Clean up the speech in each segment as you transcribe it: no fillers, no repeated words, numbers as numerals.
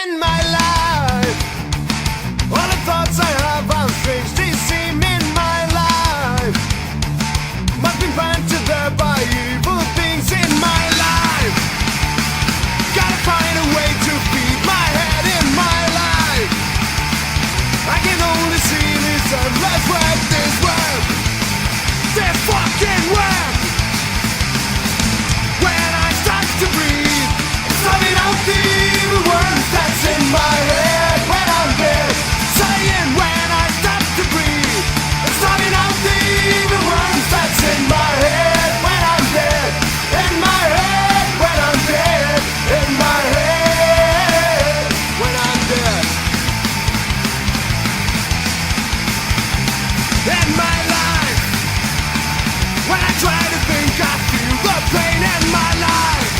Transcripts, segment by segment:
in my life. All the thoughts I have are strange, they seem in my life. Must be planted there by evil things in my life. Gotta find a way to feed my head in my life. I can only see this endless web, this web, this fucking web. When I start to breathe, it's letting out the evil words that's in my head. When I'm dead, saying when I stop to breathe, it's letting out the evil words that's in my head. When I'm dead, in my head. When I'm dead, in my head. When I'm dead, in my life. When I try to think, I feel the pain in my life.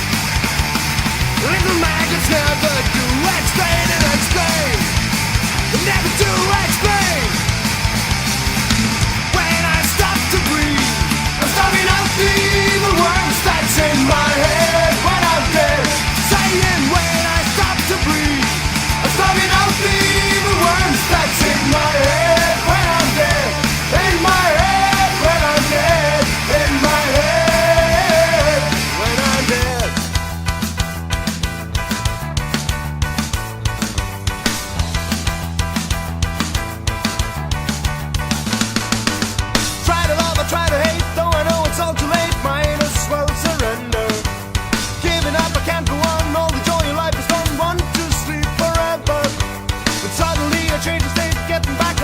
Little maggots never do explain and explain. They never do explain. When I stop to breathe, I'm stopping out the evil words that's in my head. When I'm dead, saying when I stop to breathe, I'm stopping out the evil words that's in my head. When I'm dead, in my head. When I'm dead, in my head. When I'm dead. Try to love, I try to hate, though I know it's all too late. Mine as well surrender. Giving up, I can't go on. All the joy in life is gone. Want to sleep forever. But suddenly I change the state, getting back